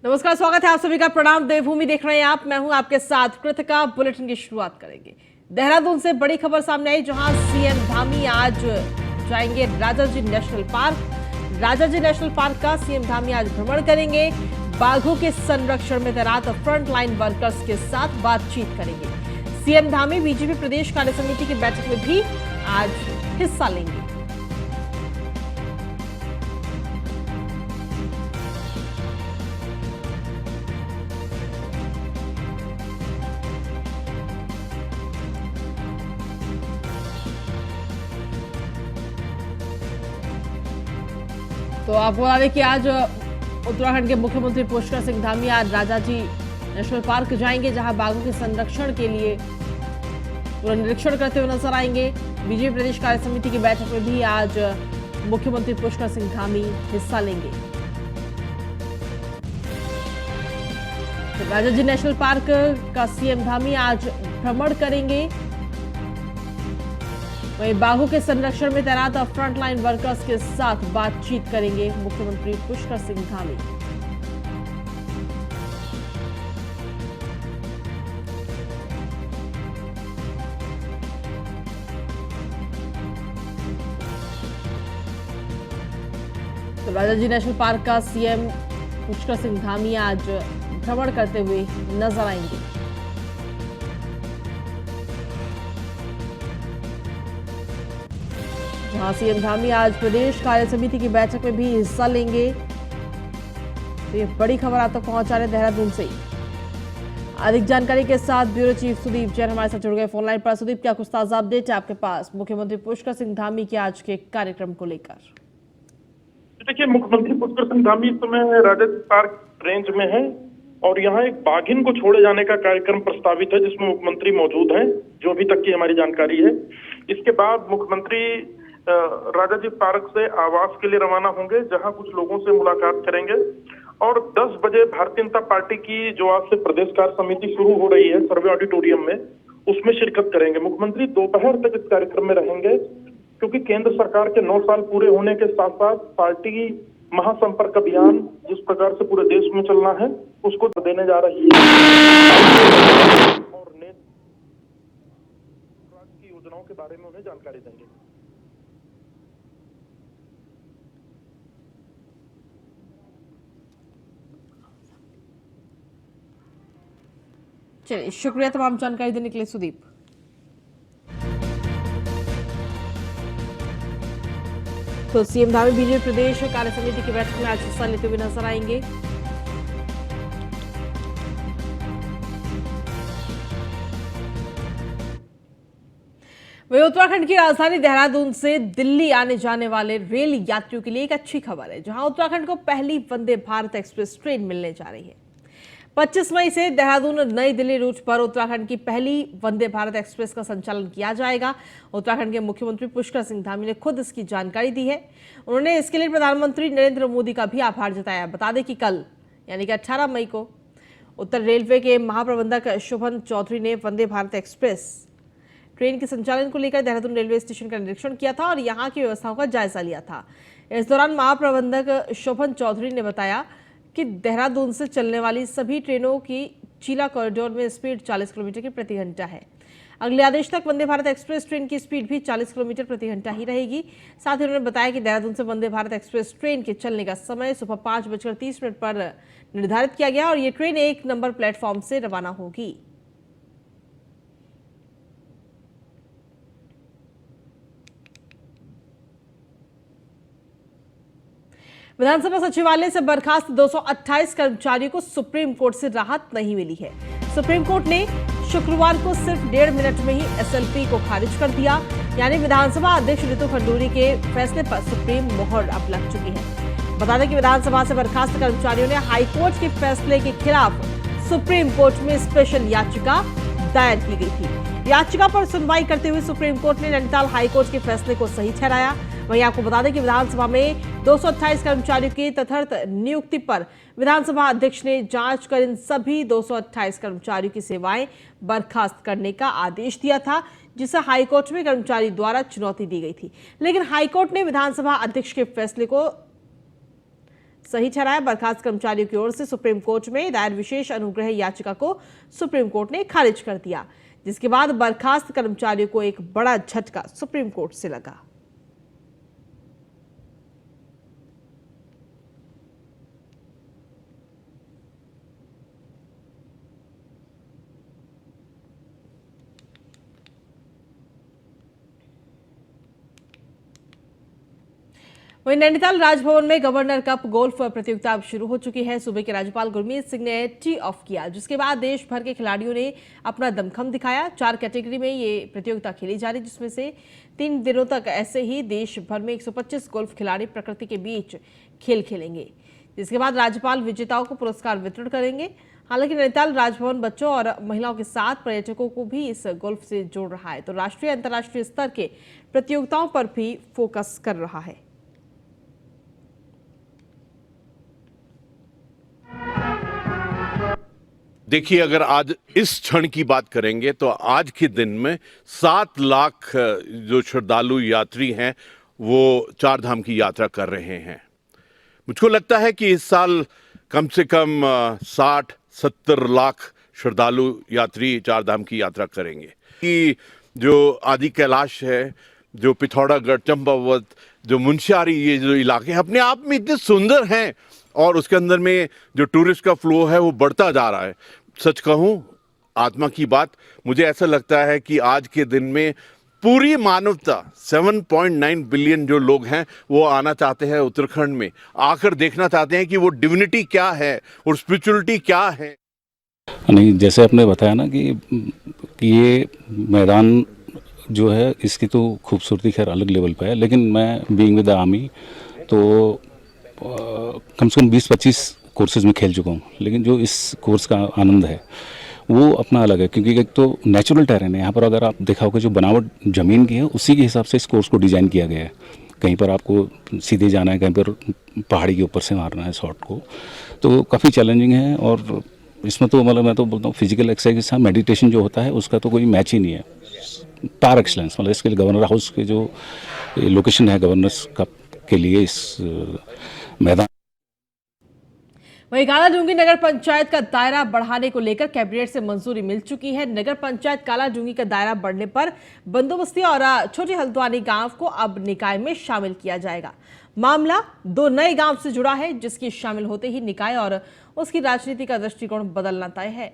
नमस्कार, स्वागत है आप सभी का। प्रणाम, देवभूमि देख रहे हैं आप। मैं हूं आपके साथ कृतिका। बुलेटिन की शुरुआत करेंगे देहरादून से। बड़ी खबर सामने आई, जहां सीएम धामी आज जाएंगे Rajaji national park. Rajaji national park का सीएम धामी आज भ्रमण करेंगे। बाघों के संरक्षण में तैनात फ्रंट लाइन वर्कर्स के साथ बातचीत करेंगे। सीएम धामी बीजेपी प्रदेश कार्य समिति की बैठक में भी आज हिस्सा लेंगे। तो आपको बता दें कि आज उत्तराखंड के मुख्यमंत्री पुष्कर सिंह धामी आज राजाजी नेशनल पार्क जाएंगे, जहां बाघों के संरक्षण के लिए पूरा निरीक्षण करते हुए नजर आएंगे। बीजेपी प्रदेश कार्य समिति की बैठक में भी आज मुख्यमंत्री पुष्कर सिंह धामी हिस्सा लेंगे। तो राजाजी नेशनल पार्क का सीएम धामी आज भ्रमण करेंगे। वहीं बाघों के संरक्षण में तैनात फ्रंटलाइन वर्कर्स के साथ बातचीत करेंगे मुख्यमंत्री पुष्कर सिंह धामी। तो राजाजी नेशनल पार्क का सीएम पुष्कर सिंह धामी आज भ्रमण करते हुए नजर आएंगे। जहां सीएम धामी आज प्रदेश कार्य समिति की बैठक में भी हिस्सा लेंगे। तो ये बड़ी खबर आप तक पहुंचा रहे देहरादून से। अधिक जानकारी के साथ ब्यूरो चीफ सुदीप जैन हमारे साथ जुड़ गए फोन लाइन पर। सुदीप, क्या कुछ ताजा अपडेट है आपके पास मुख्यमंत्री पुष्कर सिंह धामी के आज के कार्यक्रम को लेकर? देखिए, मुख्यमंत्री पुष्कर सिंह धामी इस समय राजाजी पार्क रेंज में है और यहाँ एक बाघिन को छोड़े जाने का कार्यक्रम प्रस्तावित है, जिसमें मुख्यमंत्री मौजूद हैं, जो अभी तक की हमारी जानकारी है। इसके बाद मुख्यमंत्री राजाजी पार्क से आवास के लिए रवाना होंगे, जहां कुछ लोगों से मुलाकात करेंगे और 10 बजे भारतीय जनता पार्टी की जो आज से प्रदेश कार्य समिति शुरू हो रही है सर्वे ऑडिटोरियम में, उसमें शिरकत करेंगे। मुख्यमंत्री दोपहर तक इस कार्यक्रम में रहेंगे, क्योंकि केंद्र सरकार के 9 साल पूरे होने के साथ साथ पार्टी महासंपर्क अभियान जिस प्रकार से पूरे देश में चलना है उसको देने जा रही है और की योजनाओं के बारे में उन्हें जानकारी देंगे। चलिए, शुक्रिया तमाम जानकारी देने के लिए सुदीप। तो सीएम धामी बीजेपी प्रदेश कार्य समिति की बैठक में आज हिस्सा लेते हुए नजर आएंगे। वहीं उत्तराखंड की राजधानी देहरादून से दिल्ली आने जाने वाले रेल यात्रियों के लिए एक अच्छी खबर है, जहां उत्तराखंड को पहली वंदे भारत एक्सप्रेस ट्रेन मिलने जा रही है। 25 मई से देहरादून नई दिल्ली रूट पर उत्तराखंड की पहली वंदे भारत एक्सप्रेस का संचालन किया जाएगा। उत्तराखंड के मुख्यमंत्री पुष्कर सिंह धामी ने खुद इसकी जानकारी दी है। उन्होंने इसके लिए प्रधानमंत्री नरेंद्र मोदी का भी आभार जताया। बता दें कि कल यानी कि 18 मई को उत्तर रेलवे के महाप्रबंधक शोभन चौधरी ने वंदे भारत एक्सप्रेस ट्रेन के संचालन को लेकर देहरादून रेलवे स्टेशन का निरीक्षण किया था और यहाँ की व्यवस्थाओं का जायजा लिया था। इस दौरान महाप्रबंधक शोभन चौधरी ने बताया कि देहरादून से चलने वाली सभी ट्रेनों की चीला कॉरिडोर में स्पीड 40 किलोमीटर की प्रति घंटा है। अगले आदेश तक वंदे भारत एक्सप्रेस ट्रेन की स्पीड भी 40 किलोमीटर प्रति घंटा ही रहेगी। साथ ही उन्होंने बताया कि देहरादून से वंदे भारत एक्सप्रेस ट्रेन के चलने का समय सुबह 5:30 पर निर्धारित किया गया और ये ट्रेन 1 नंबर प्लेटफॉर्म से रवाना होगी। विधानसभा सचिवालय से बर्खास्त 228 कर्मचारियों को सुप्रीम कोर्ट से राहत नहीं मिली है। सुप्रीम कोर्ट ने शुक्रवार को सिर्फ 1.5 मिनट में ही एसएलपी को खारिज कर दिया। यानी विधानसभा अध्यक्ष रितु खंडूरी के फैसले पर सुप्रीम मोहर अब लग चुकी है। बता दें कि विधानसभा से बर्खास्त कर्मचारियों ने हाईकोर्ट के फैसले के खिलाफ सुप्रीम कोर्ट में स्पेशल याचिका दायर की गई थी। याचिका पर सुनवाई करते हुए सुप्रीम कोर्ट ने नैनीताल हाईकोर्ट के फैसले को सही ठहराया। वहीं आपको बता दें कि विधानसभा में 228 कर्मचारियों की तथर्थ नियुक्ति पर विधानसभा अध्यक्ष ने जांच कर इन सभी 228 कर्मचारियों की सेवाएं बर्खास्त करने का आदेश दिया था, जिसे हाईकोर्ट में कर्मचारी द्वारा चुनौती दी गई थी। लेकिन हाईकोर्ट ने विधानसभा अध्यक्ष के फैसले को सही ठहराया। बर्खास्त कर्मचारियों की ओर से सुप्रीम कोर्ट में दायर विशेष अनुग्रह याचिका को सुप्रीम कोर्ट ने खारिज कर दिया, जिसके बाद बर्खास्त कर्मचारियों को एक बड़ा झटका सुप्रीम कोर्ट से लगा। वहीं नैनीताल राजभवन में गवर्नर कप गोल्फ प्रतियोगिता अब शुरू हो चुकी है। सूबे के राज्यपाल गुरमीत सिंह ने टी ऑफ किया, जिसके बाद देश भर के खिलाड़ियों ने अपना दमखम दिखाया। 4 कैटेगरी में ये प्रतियोगिता खेली जा रही, जिसमें से 3 दिनों तक ऐसे ही देश भर में 125 गोल्फ खिलाड़ी प्रकृति के बीच खेल खेलेंगे, जिसके बाद राज्यपाल विजेताओं को पुरस्कार वितरण करेंगे। हालांकि नैनीताल राजभवन बच्चों और महिलाओं के साथ पर्यटकों को भी इस गोल्फ से जोड़ रहा है, तो राष्ट्रीय अंतर्राष्ट्रीय स्तर के प्रतियोगिताओं पर भी फोकस कर रहा है। देखिए, अगर आज इस क्षण की बात करेंगे तो आज के दिन में 7 लाख जो श्रद्धालु यात्री हैं वो चार धाम की यात्रा कर रहे हैं। मुझको लगता है कि इस साल कम से कम 60-70 लाख श्रद्धालु यात्री चार धाम की यात्रा करेंगे। कि जो आदि कैलाश है, जो पिथौरागढ़, चंपावत, जो मुंशियारी, ये जो इलाके अपने आप में इतने सुंदर हैं और उसके अंदर में जो टूरिस्ट का फ्लो है वो बढ़ता जा रहा है। सच कहूं, आत्मा की बात, मुझे ऐसा लगता है कि आज के दिन में पूरी मानवता 7.9 बिलियन जो लोग हैं वो आना चाहते हैं उत्तराखंड में, आकर देखना चाहते हैं कि वो डिविनिटी क्या है और स्पिरिचुअलिटी क्या है। नहीं, जैसे आपने बताया ना कि ये मैदान जो है इसकी तो खूबसूरती खैर अलग लेवल पे है, लेकिन मैं बीइंग विद द आर्मी तो कम से कम 20-25 कोर्सेज में खेल चुका हूँ, लेकिन जो इस कोर्स का आनंद है वो अपना अलग है, क्योंकि एक तो नेचुरल टेरेन है यहाँ पर। अगर आप देखा होगा जो बनावट ज़मीन की है उसी के हिसाब से इस कोर्स को डिज़ाइन किया गया है। कहीं पर आपको सीधे जाना है, कहीं पर पहाड़ी के ऊपर से मारना है शॉट को, तो काफ़ी चैलेंजिंग है। और इसमें तो मतलब मैं तो बोलता हूँ फिजिकल एक्सरसाइज के साथ मेडिटेशन जो होता है उसका तो कोई मैच ही नहीं है, पार एक्सलेंस। मतलब इसके लिए गवर्नर हाउस के जो लोकेशन है गवर्नर्स कप के लिए इस मैदान। वहीं कालाढूंगी नगर पंचायत का दायरा बढ़ाने को लेकर कैबिनेट से मंजूरी मिल चुकी है। नगर पंचायत कालाढूंगी का दायरा बढ़ने पर बंदोबस्ती और छोटी हल्द्वानी गांव को अब निकाय में शामिल किया जाएगा। मामला 2 नए गांव से जुड़ा है, जिसके शामिल होते ही निकाय और उसकी राजनीति का दृष्टिकोण बदलना तय है।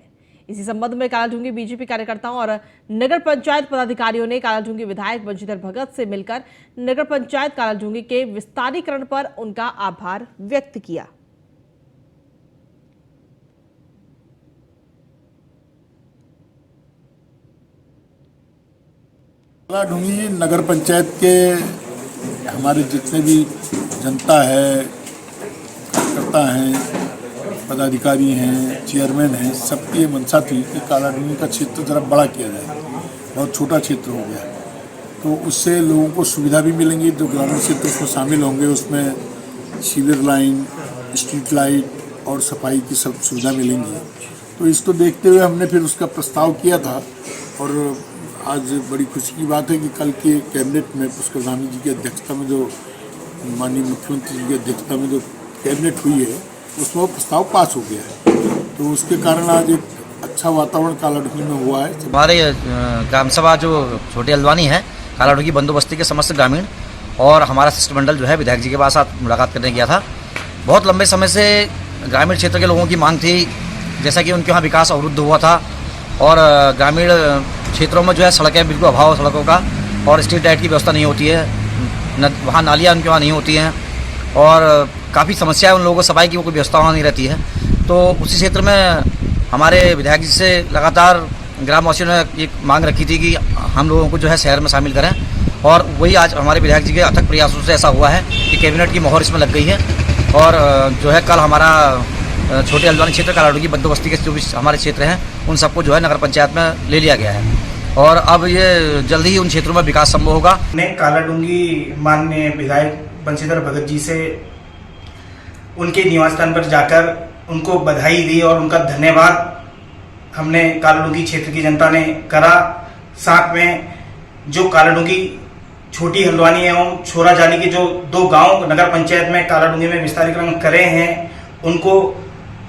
इसी संबंध में कालाढूंगी बीजेपी कार्यकर्ताओं और नगर पंचायत पदाधिकारियों ने कालाढूंगी विधायक बंशीधर भगत से मिलकर नगर पंचायत कालाढूंगी के विस्तारीकरण पर उनका आभार व्यक्त किया। कालाढूंगी नगर पंचायत के हमारे जितने भी जनता है, कार्यकर्ता हैं, पदाधिकारी हैं, चेयरमैन हैं, सबकी ये मंशा थी कि कालाढूंगी का क्षेत्र ज़रा बड़ा किया जाए। बहुत छोटा क्षेत्र हो गया, तो उससे लोगों को सुविधा भी मिलेंगी। जो ग्रामीण क्षेत्र उसमें शामिल होंगे उसमें सीवर लाइन, स्ट्रीट लाइट और सफाई की सब सुविधा मिलेंगी। तो इसको देखते हुए हमने फिर उसका प्रस्ताव किया था और आज बड़ी खुशी की बात है कि कल के कैबिनेट में पुष्कर धामी जी की अध्यक्षता में, जो माननीय मुख्यमंत्री जी की अध्यक्षता में जो कैबिनेट हुई है उसमें वो प्रस्ताव पास हो गया है। तो उसके कारण आज एक अच्छा वातावरण कालाढूंगी में हुआ है। हमारे ग्राम सभा जो छोटी हल्द्वानी है, कालाढूंगी बंदोबस्ती के समस्त ग्रामीण और हमारा शिष्टमंडल जो है विधायक जी के पास मुलाकात करने गया था। बहुत लंबे समय से ग्रामीण क्षेत्र के लोगों की मांग थी, जैसा कि उनके यहाँ विकास अवरुद्ध हुआ था और ग्रामीण क्षेत्रों में जो है सड़कें बिल्कुल अभाव सड़कों का और स्ट्रीट लाइट की व्यवस्था नहीं होती है, वहाँ नालियाँ उनके वहाँ नहीं होती हैं और काफ़ी समस्या है उन लोगों को, सफाई की कोई व्यवस्था वहाँ नहीं रहती है। तो उसी क्षेत्र में हमारे विधायक जी से लगातार ग्रामवासियों ने एक मांग रखी थी कि हम लोगों को जो है शहर में शामिल करें और वही आज हमारे विधायक जी के अथक प्रयासों से ऐसा हुआ है कि कैबिनेट की मोहर इसमें लग गई है और जो है कल हमारा छोटे हल्द्वानी क्षेत्र कालाढूंगी बंदोबस्ती के जो भी हमारे क्षेत्र हैं उन सबको जो है नगर पंचायत में ले लिया गया है और अब ये जल्द ही उन क्षेत्रों में विकास संभव होगा। ने कालाढूंगी माननीय विधायक बंशीधर भगत जी से उनके निवास स्थान पर जाकर उनको बधाई दी और उनका धन्यवाद हमने कालाढूंगी क्षेत्र की जनता ने करा। साथ में जो कालाढूंगी छोटी हल्द्वानी एवं छोरा जाली के जो 2 गांव नगर पंचायत में कालाडूंगी में विस्तारीकरण करे हैं, उनको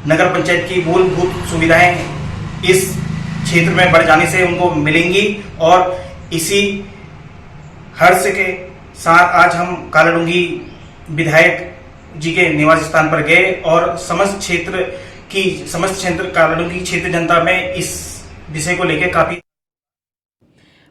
नगर पंचायत की मूलभूत सुविधाएं इस क्षेत्र में बढ़ जाने से उनको मिलेंगी। और इसी हर्ष के साथ आज हम कालाडूंगी विधायक जी के निवास स्थान पर गए और समस्त क्षेत्र कालाडूंगी क्षेत्र जनता में इस विषय को लेकर काफी।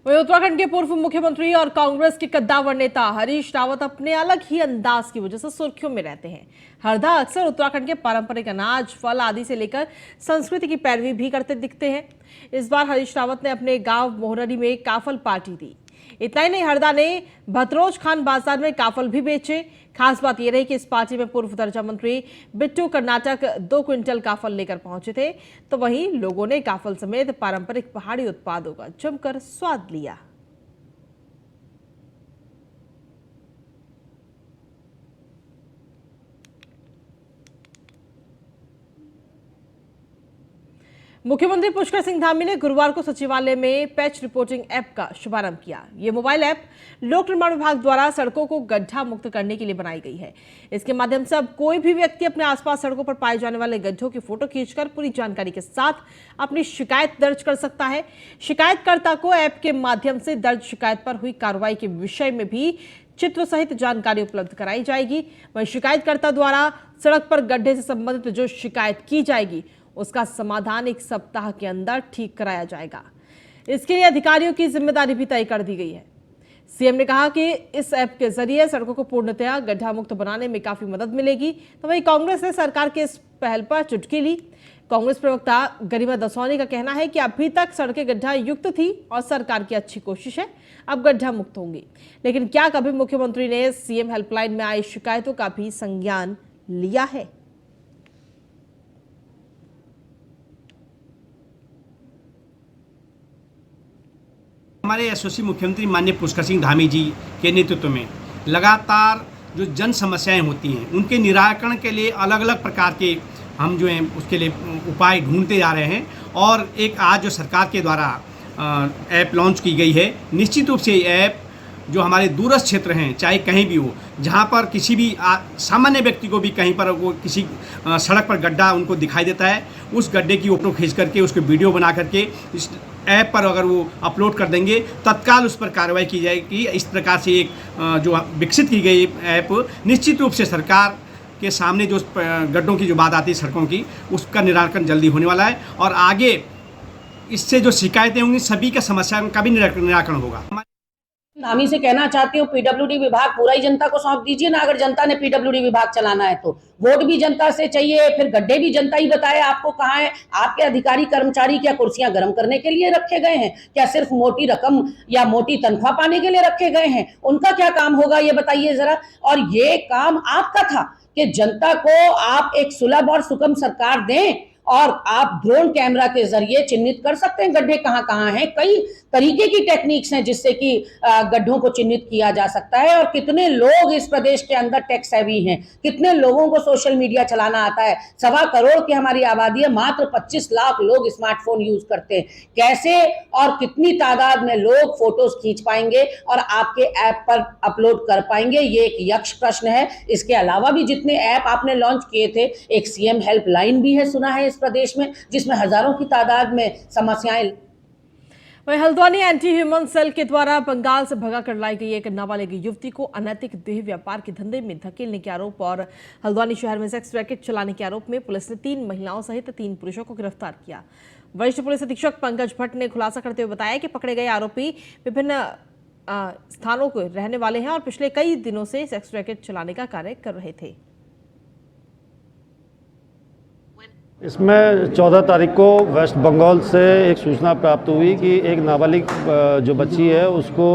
वहीं उत्तराखंड के पूर्व मुख्यमंत्री और कांग्रेस के कद्दावर नेता हरीश रावत अपने अलग ही अंदाज की वजह से सुर्खियों में रहते हैं। हरदा अक्सर उत्तराखंड के पारंपरिक अनाज, फल आदि से लेकर संस्कृति की पैरवी भी करते दिखते हैं। इस बार हरीश रावत ने अपने गांव मोहररी में काफल पार्टी दी। इतना ही नहीं, हरदा ने भतरोज खान बाजार में काफल भी बेचे। खास बात यह रही कि इस पार्टी में पूर्व दर्जा मंत्री बिट्टू कर्नाटक 2 क्विंटल काफल लेकर पहुंचे थे, तो वहीं लोगों ने काफल समेत पारंपरिक पहाड़ी उत्पादों का जमकर स्वाद लिया। मुख्यमंत्री पुष्कर सिंह धामी ने गुरुवार को सचिवालय में पैच रिपोर्टिंग ऐप का शुभारंभ किया। ये मोबाइल ऐप लोक निर्माण विभाग द्वारा सड़कों को गड्ढा मुक्त करने के लिए बनाई गई है। इसके माध्यम से अब कोई भी व्यक्ति अपने आसपास सड़कों पर पाए जाने वाले गड्ढों की फोटो खींचकर पूरी जानकारी के साथ अपनी शिकायत दर्ज कर सकता है। शिकायतकर्ता को ऐप के माध्यम से दर्ज शिकायत पर हुई कार्रवाई के विषय में भी चित्र सहित जानकारी उपलब्ध कराई जाएगी। वहीं शिकायतकर्ता द्वारा सड़क पर गड्ढे से संबंधित जो शिकायत की जाएगी उसका समाधान 1 सप्ताह के अंदर ठीक कराया जाएगा। इसके लिए अधिकारियों की जिम्मेदारी भी तय कर दी गई है। सीएम ने कहा कि इस ऐप के जरिए सड़कों को पूर्णतया गड्ढा मुक्त बनाने में काफी मदद मिलेगी। तो वहीं कांग्रेस ने सरकार के इस पहल पर चुटकी ली। कांग्रेस प्रवक्ता गरिमा दसौनी का कहना है कि अभी तक सड़कें गड्ढा युक्त थी और सरकार की अच्छी कोशिश है, अब गड्ढा मुक्त होंगी। लेकिन क्या कभी मुख्यमंत्री ने सीएम हेल्पलाइन में आई शिकायतों का भी संज्ञान लिया है? हमारे यशस्वी मुख्यमंत्री माननीय पुष्कर सिंह धामी जी के नेतृत्व में लगातार जो जन समस्याएं होती हैं उनके निराकरण के लिए अलग अलग प्रकार के हम जो हैं उसके लिए उपाय ढूंढते जा रहे हैं। और एक आज जो सरकार के द्वारा ऐप लॉन्च की गई है, निश्चित रूप से ये ऐप जो हमारे दूरस्थ क्षेत्र हैं, चाहे कहीं भी हो, जहाँ पर किसी भी सामान्य व्यक्ति को भी कहीं पर वो किसी सड़क पर गड्ढा उनको दिखाई देता है, उस गड्ढे की फोटो खींच करके उसको वीडियो बना करके इस ऐप पर अगर वो अपलोड कर देंगे, तत्काल उस पर कार्रवाई की जाएगी। इस प्रकार से एक जो विकसित की गई ऐप निश्चित रूप से सरकार के सामने जो गड्ढों की जो बात आती है सड़कों की, उसका निराकरण जल्दी होने वाला है। और आगे इससे जो शिकायतें होंगी सभी का समस्या का भी निराकरण होगा। धामी से कहना चाहती हूँ, पीडब्ल्यूडी विभाग पूरा ही जनता को सौंप दीजिए ना। अगर जनता ने पीडब्ल्यूडी विभाग चलाना है तो वोट भी जनता से चाहिए, फिर गड्ढे भी जनता ही बताए आपको कहाँ है। आपके अधिकारी कर्मचारी क्या कुर्सियां गर्म करने के लिए रखे गए हैं? क्या सिर्फ मोटी रकम या मोटी तनख्वाह पाने के लिए रखे गए हैं? उनका क्या काम होगा ये बताइए जरा। और ये काम आपका था कि जनता को आप एक सुलभ और सुगम सरकार दें और आप ड्रोन कैमरा के जरिए चिन्हित कर सकते हैं गड्ढे कहाँ कहाँ हैं। कई तरीके की टेक्निक्स हैं जिससे कि गड्ढों को चिन्हित किया जा सकता है। और कितने लोग इस प्रदेश के अंदर टेक सेवी हैं, कितने लोगों को सोशल मीडिया चलाना आता है। 1.25 करोड़ की हमारी आबादी है, मात्र 25 लाख लोग स्मार्टफोन यूज करते हैं। कैसे और कितनी तादाद में लोग फोटोज खींच पाएंगे और आपके ऐप पर अपलोड कर पाएंगे, ये एक यक्ष प्रश्न है। इसके अलावा भी जितने ऐप आपने लॉन्च किए थे, एक सीएम हेल्पलाइन भी है सुना है इस प्रदेश में, जिसमें हजारों की तादाद में समस्याएं। वहीं हल्द्वानी एंटी ह्यूमन सेल के द्वारा बंगाल से भगा कर लाई गई एक नाबालिग युवती को अनैतिक देह व्यापार के धंधे में धकेलने के आरोप और हल्द्वानी शहर में सेक्स रैकेट चलाने के आरोप में पुलिस ने 3 महिलाओं सहित 3 पुरुषों को गिरफ्तार किया। वरिष्ठ पुलिस अधीक्षक पंकज भट्ट ने खुलासा करते हुए बताया कि पकड़े गए आरोपी विभिन्न स्थानों के रहने वाले हैं और पिछले कई दिनों से सेक्स रैकेट चलाने का कार्य कर रहे थे। इसमें 14 तारीख को वेस्ट बंगाल से एक सूचना प्राप्त हुई कि एक नाबालिग जो बच्ची है उसको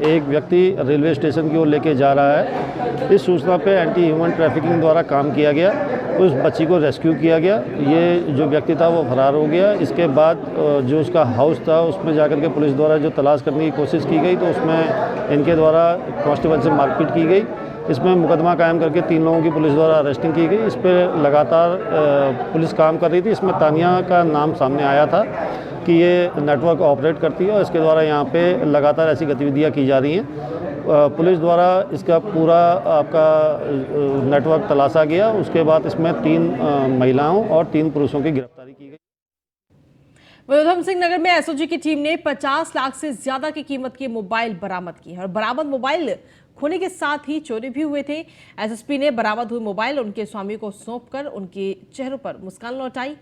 एक व्यक्ति रेलवे स्टेशन की ओर लेके जा रहा है। इस सूचना पे एंटी ह्यूमन ट्रैफिकिंग द्वारा काम किया गया, उस बच्ची को रेस्क्यू किया गया। ये जो व्यक्ति था वो फरार हो गया। इसके बाद जो उसका हाउस था उसमें जाकर के पुलिस द्वारा जो तलाश करने की कोशिश की गई तो उसमें इनके द्वारा कांस्टेबल से मारपीट की गई। इसमें मुकदमा कायम करके 3 लोगों की पुलिस द्वारा अरेस्टिंग की गई। इस पर लगातार पुलिस काम कर रही थी। इसमें तानिया का नाम सामने आया था कि ये नेटवर्क ऑपरेट करती है और इसके द्वारा यहाँ पे लगातार ऐसी गतिविधियाँ की जा रही हैं। पुलिस द्वारा इसका पूरा आपका नेटवर्क तलाशा गया। उसके बाद इसमें 3 महिलाओं और 3 पुरुषों की गिरफ्तारी की गई। वहीं उधम सिंह नगर में एसओजी की टीम ने 50 लाख से ज्यादा की कीमत के मोबाइल बरामद किए हैं और बरामद मोबाइल खोने के साथ ही चोरी भी हुए थे। एसएसपी ने बरामद हुए मोबाइल उनके स्वामी को सौंपकर उनके चेहरों पर मुस्कान लौटाई।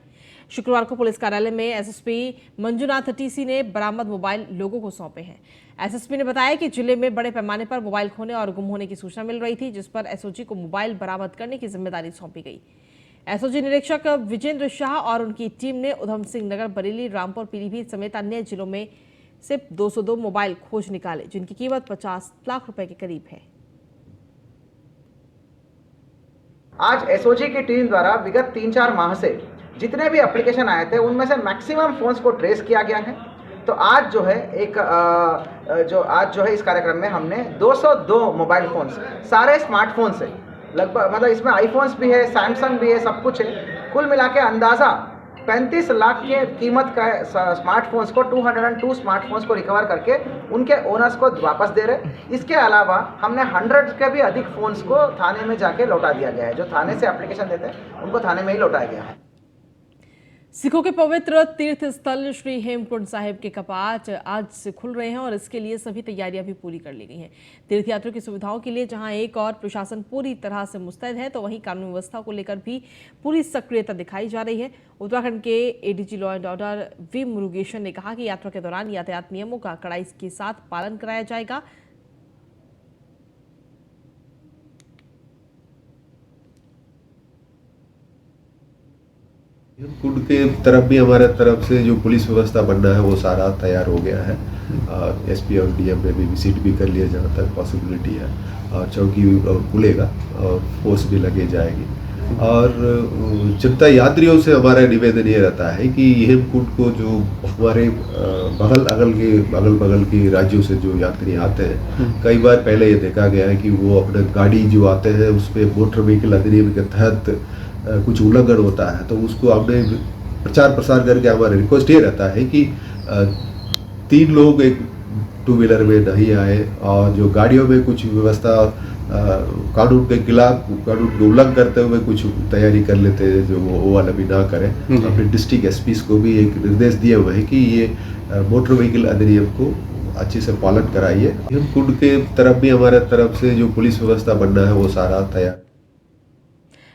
शुक्रवार को पुलिस कार्यालय में एसएसपी मंजुनाथ टीसी ने बरामद मोबाइल लोगों को सौंपे हैं। एसएसपी ने बताया कि जिले में बड़े पैमाने पर मोबाइल खोने और गुम होने की सूचना मिल रही थी, जिस पर एसओजी को मोबाइल बरामद करने की जिम्मेदारी सौंपी गई। एसओजी निरीक्षक विजेंद्र शाह और उनकी टीम ने उधम सिंह नगर, बरेली, रामपुर, पीलीभीत समेत अन्य जिलों में से 202 मोबाइल खोज निकाले, जिनकी कीमत 50 लाख रुपए के करीब है। आज एसओजी की टीम द्वारा विगत 3-4 माह से जितने भी एप्लीकेशन आए थे उनमें से मैक्सिमम फोन्स को ट्रेस किया गया है। तो आज जो है इस कार्यक्रम में हमने 202 मोबाइल फोन्स, सारे स्मार्टफोन्स है, लगभग मतलब इसमें आईफोन्स भी है, सैमसंग भी है, सब कुछ है। कुल मिला के अंदाज़ा 35 लाख के कीमत का स्मार्टफोन्स को 202 स्मार्टफोन्स को रिकवर करके उनके ओनर्स को वापस दे रहे। इसके अलावा हमने 100 के भी अधिक फोन्स को थाने में जाके लौटा दिया गया है। जो थाने से एप्लीकेशन देते हैं उनको थाने में ही लौटाया गया है। सिखों के पवित्र तीर्थ स्थल श्री हेमकुंड साहिब के कपाट आज से खुल रहे हैं और इसके लिए सभी तैयारियां भी पूरी कर ली गई हैं। तीर्थयात्रियों की सुविधाओं के लिए जहां एक और प्रशासन पूरी तरह से मुस्तैद है, तो वहीं कानून व्यवस्था को लेकर भी पूरी सक्रियता दिखाई जा रही है। उत्तराखंड के ADG law and order V Murugesan ने कहा कि यात्रा के दौरान यातायात नियमों का कड़ाई के साथ पालन कराया जाएगा। कुंड के तरफ भी हमारे तरफ से जो पुलिस व्यवस्था बनना है वो सारा तैयार हो गया है। एसपी और डीएम में भी विजिट भी कर लिया जहाँ तक पॉसिबिलिटी है, और चौकी खुलेगा और फोर्स भी लगे जाएगी। और जनता यात्रियों से हमारा निवेदन ये रहता है कि हेमकुंड को जो हमारे अगल बगल के राज्यों से जो यात्री आते हैं, कई बार पहले ये देखा गया है कि वो अपने गाड़ी जो आते हैं उस पर मोटर व्हीकल अधिनियम के तहत कुछ उल्लंघन होता है, तो उसको आपने प्रचार प्रसार करके हमारा रिक्वेस्ट ये रहता है कि 3 लोग एक 2 व्हीलर में नहीं आए, और जो गाड़ियों में कुछ व्यवस्था कानून के खिलाफ, कानून के उल्लंघन करते हुए कुछ तैयारी कर लेते हैं, जो वो वाला भी ना करें। अपने डिस्ट्रिक्ट एसपीस को भी एक निर्देश दिए हुए हैं कि ये मोटर व्हीकल अधिनियम को अच्छे से पालन कराइए। हेमकुंड के तरफ भी हमारे तरफ से जो पुलिस व्यवस्था बनना है वो सारा तैयार।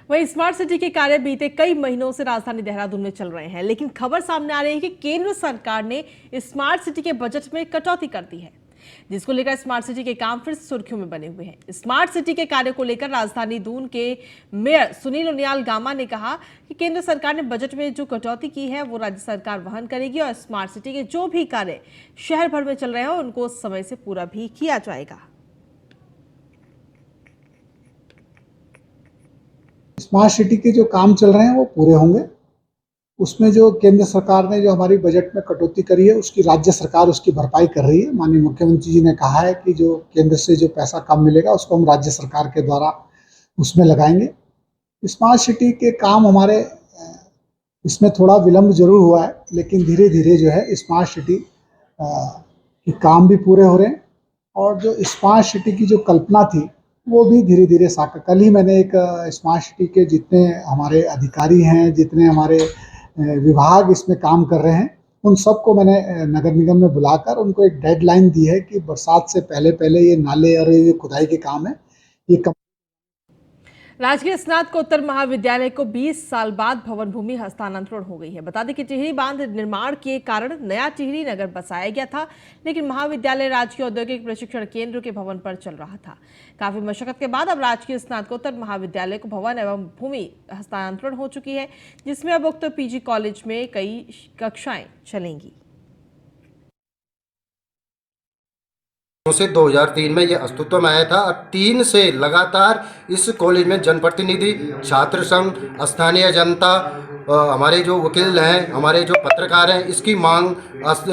वहीं स्मार्ट सिटी के कार्य बीते कई महीनों से राजधानी देहरादून में चल रहे हैं, लेकिन खबर सामने आ रही है कि केंद्र सरकार ने स्मार्ट सिटी के बजट में कटौती कर दी है, जिसको लेकर स्मार्ट सिटी के काम फिर सुर्खियों में बने हुए हैं। स्मार्ट सिटी के कार्य को लेकर राजधानी दून के मेयर सुनील उनियाल गामा ने कहा कि केंद्र सरकार ने बजट में जो कटौती की है वो राज्य सरकार वहन करेगी, और स्मार्ट सिटी के जो भी कार्य शहर भर में चल रहे हैं उनको समय से पूरा भी किया जाएगा। स्मार्ट सिटी के जो काम चल रहे हैं वो पूरे होंगे। उसमें जो केंद्र सरकार ने जो हमारी बजट में कटौती करी है उसकी राज्य सरकार उसकी भरपाई कर रही है। माननीय मुख्यमंत्री जी ने कहा है कि जो केंद्र से जो पैसा कम मिलेगा उसको हम राज्य सरकार के द्वारा उसमें लगाएंगे। स्मार्ट सिटी के काम हमारे इसमें थोड़ा विलम्ब जरूर हुआ है, लेकिन धीरे धीरे जो है स्मार्ट सिटी के काम भी पूरे हो रहे हैं, और जो स्मार्ट सिटी की जो कल्पना थी वो भी धीरे धीरे साकार। कल ही मैंने एक स्मार्ट सिटी के जितने हमारे अधिकारी हैं, जितने हमारे विभाग इसमें काम कर रहे हैं, उन सबको मैंने नगर निगम में बुलाकर उनको एक डेडलाइन दी है कि बरसात से पहले ये नाले और ये खुदाई के काम है ये राजकीय स्नातकोत्तर महाविद्यालय को 20 साल बाद भवन भूमि हस्तांतरण हो गई है। बता दें कि टिहरी बांध निर्माण के कारण नया टिहरी नगर बसाया गया था, लेकिन महाविद्यालय राजकीय औद्योगिक प्रशिक्षण केंद्र के भवन पर चल रहा था। काफी मशक्कत के बाद अब राजकीय स्नातकोत्तर महाविद्यालय को भवन एवं भूमि हस्तांतरण हो चुकी है, जिसमें अब उक्त पीजी कॉलेज में कई कक्षाएं चलेंगी। से 2003 में यह अस्तित्व में आया था, और 3 से लगातार इस कॉलेज में जनप्रतिनिधि, छात्र संघ, स्थानीय जनता हमारे जो वकील हैं, हमारे जो पत्रकार हैं, इसकी मांग,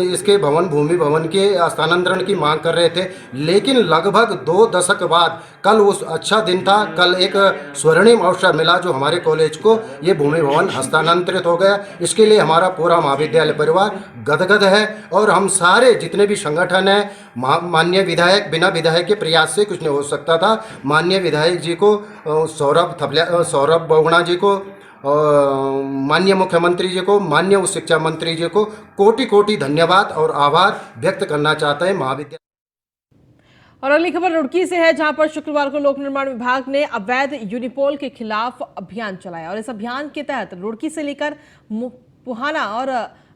इसके भूमि भवन के स्थानांतरण की मांग कर रहे थे। लेकिन लगभग 2 दशक बाद कल उस अच्छा दिन था, कल एक स्वर्णिम अवसर मिला जो हमारे कॉलेज को ये भूमि भवन हस्तांतरित हो गया। इसके लिए हमारा पूरा महाविद्यालय परिवार गदगद है और हम सारे जितने भी संगठन हैं, माननीय विधायक, बिना विधायक के प्रयास से कुछ नहीं हो सकता था। माननीय विधायक जी को, सौरभ बहुगुणा जी को, माननीय मुख्यमंत्री जी को, माननीय उच्च शिक्षा मंत्री जी को कोटि कोटि धन्यवाद और आभार व्यक्त करना चाहते हैं महाविद्यालय। और अगली खबर रुड़की से है, जहां पर शुक्रवार को लोक निर्माण विभाग ने अवैध यूनिपोल के खिलाफ अभियान चलाया और इस अभियान के तहत रुड़की से लेकर पुहाना और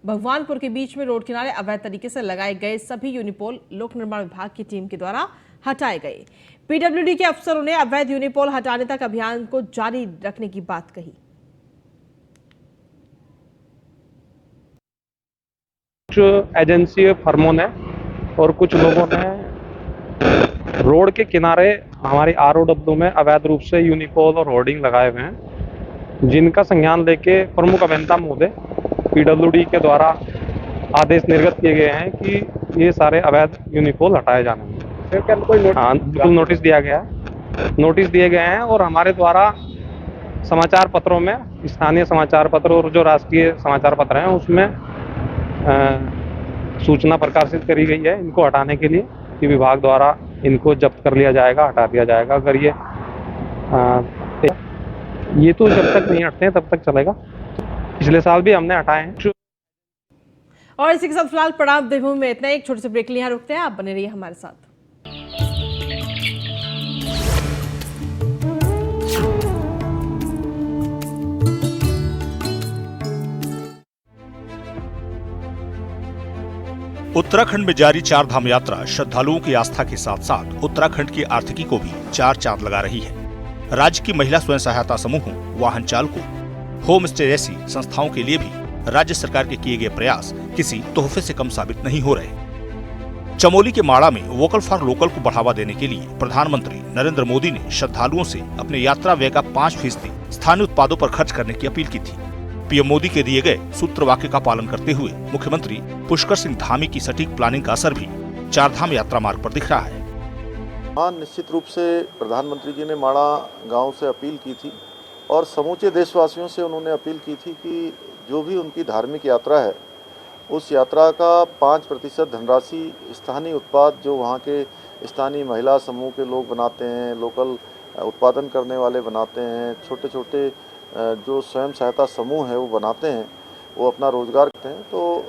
भगवानपुर के बीच में रोड किनारे अवैध तरीके से लगाए गए सभी यूनिपोल लोक निर्माण विभाग की टीम के द्वारा हटाए गए। पीडब्ल्यूडी के अफसरों ने अवैध यूनिपोल हटाने तक अभियान को जारी रखने की बात कही। कुछ एजेंसी फर्मों ने और कुछ लोगों ने रोड के किनारे हमारी ROW में अवैध रूप से यूनिपोल और होर्डिंग लगाए हुए हैं, जिनका संज्ञान लेके प्रमुख अभियंता महोदय पीडब्ल्यूडी के द्वारा आदेश निर्गत किए गए हैं कि ये सारे अवैध यूनिपोल हटाए जाने हैं। हाँ, बिल्कुल नोटिस दिया गया है, नोटिस दिए गए हैं और हमारे द्वारा समाचार पत्रों में, स्थानीय समाचार पत्र और जो राष्ट्रीय समाचार पत्र हैं उसमें सूचना प्रकाशित करी गई है इनको हटाने के लिए कि विभाग द्वारा इनको जब्त कर लिया जाएगा, हटा दिया जाएगा। अगर ये तो जब तक नहीं हटते हैं तब तक चलेगा। पिछले साल भी हमने हटाए हैं। और इसी के साथ फिलहाल प्रणाम देवभूमि में इतना, एक छोटे से ब्रेक के लिए यहाँ रुकते हैं, आप बने रहिए हमारे साथ। उत्तराखंड में जारी चार धाम यात्रा श्रद्धालुओं की आस्था के साथ साथ उत्तराखंड की आर्थिकी को भी चार चांद लगा रही है। राज्य की महिला स्वयं सहायता समूहों, वाहन चालकों, होम स्टे जैसी संस्थाओं के लिए भी राज्य सरकार के किए गए प्रयास किसी तोहफे से कम साबित नहीं हो रहे। चमोली के माड़ा में वोकल फॉर लोकल को बढ़ावा देने के लिए प्रधानमंत्री नरेंद्र मोदी ने श्रद्धालुओं से अपने यात्रा व्यय का 5% स्थानीय उत्पादों पर खर्च करने की अपील की थी। पीएम मोदी के दिए गए सूत्र वाक्य का पालन करते हुए मुख्यमंत्री पुष्कर सिंह धामी की सटीक प्लानिंग का असर भी चारधाम यात्रा मार्ग पर दिख रहा है। हाँ, निश्चित रूप से प्रधानमंत्री जी ने माड़ा गांव से अपील की थी और समूचे देशवासियों से उन्होंने अपील की थी कि जो भी उनकी धार्मिक यात्रा है उस यात्रा का 5% धनराशि स्थानीय उत्पाद जो वहाँ के स्थानीय महिला समूह के लोग बनाते हैं, लोकल उत्पादन करने वाले बनाते हैं, छोटे छोटे जो स्वयं सहायता समूह है वो बनाते हैं, वो अपना रोजगार करते हैं, तो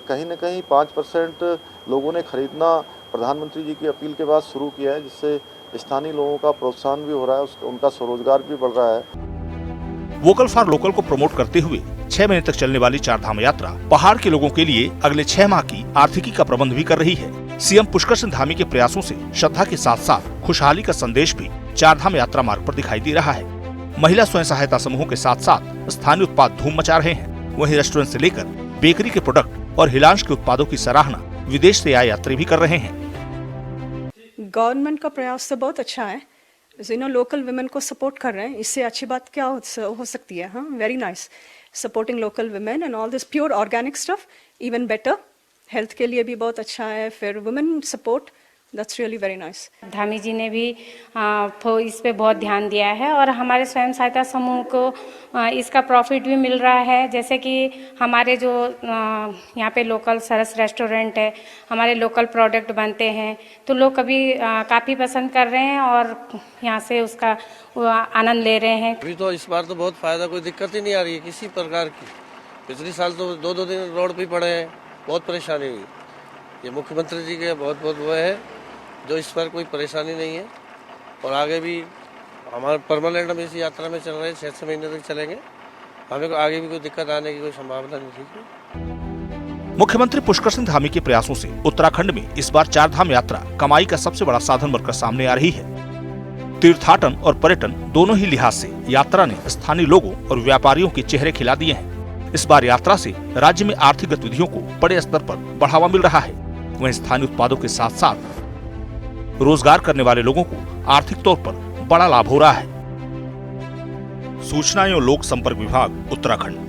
कहीं न कहीं 5% लोगों ने खरीदना प्रधानमंत्री जी की अपील के बाद शुरू किया है, जिससे स्थानीय लोगों का प्रोत्साहन भी हो रहा है, उनका स्वरोजगार भी बढ़ रहा है। वोकल फॉर लोकल को प्रमोट करते हुए 6 महीने तक चलने वाली चारधाम यात्रा पहाड़ के लोगों के लिए अगले 6 माह की आर्थिकी का प्रबंध भी कर रही है। सीएम पुष्कर सिंह धामी के प्रयासों से श्रद्धा के साथ साथ खुशहाली का संदेश भी चारधाम यात्रा मार्ग पर दिखाई दे रहा है। महिला स्वयं सहायता समूहों के साथ साथ स्थानीय उत्पाद धूम मचा रहे हैं। वहीं रेस्टोरेंट से लेकर बेकरी के प्रोडक्ट और हिलांश के उत्पादों की सराहना विदेश से आए यात्री भी कर रहे हैं। गवर्नमेंट का प्रयास तो बहुत अच्छा है, लोकल वुमेन को सपोर्ट कर रहे हैं, इससे अच्छी बात क्या हो सकती है। हाँ, very nice, supporting local women and all this pure organic stuff, even better, health के लिए भी बहुत अच्छा है। फिर women support, that's really very nice. Dhami ji ने भी इस पे बहुत ध्यान दिया है और हमारे स्वयं सहायता समूह को इसका प्रॉफिट भी मिल रहा है। जैसे कि हमारे जो यहाँ पे लोकल सरस रेस्टोरेंट है, हमारे लोकल प्रोडक्ट बनते हैं, तो लोग कभी काफ़ी पसंद कर रहे हैं और यहाँ से उसका आनंद ले रहे हैं। अभी तो इस बार तो बहुत फ़ायदा, कोई दिक्कत ही नहीं आ रही है किसी प्रकार की। पिछले साल तो 2-2 दिन रोड पे पड़े हैं, बहुत परेशानी हुई। ये मुख्यमंत्री जी के बहुत वो है जो इस पर कोई परेशानी नहीं है और आगे भी हमारे परमानेंट हम इस यात्रा में चल रहे हैं, 6 महीने तक चलेंगे। हमें आगे भी कोई दिक्कत आने की कोई संभावना नहीं थी। मुख्यमंत्री पुष्कर सिंह धामी के प्रयासों से उत्तराखंड में इस बार चारधाम यात्रा कमाई का सबसे बड़ा साधन बनकर सामने आ रही है। तीर्थाटन और पर्यटन दोनों ही लिहाज से यात्रा ने स्थानीय लोगों और व्यापारियों के चेहरे खिला दिए हैं। इस बार यात्रा से राज्य में आर्थिक गतिविधियों को बड़े स्तर पर बढ़ावा मिल रहा है। वहीं स्थानीय उत्पादों के साथ साथ रोजगार करने वाले लोगों को आर्थिक तौर पर बड़ा लाभ हो रहा है। सूचना एवं लोक संपर्क विभाग उत्तराखंड।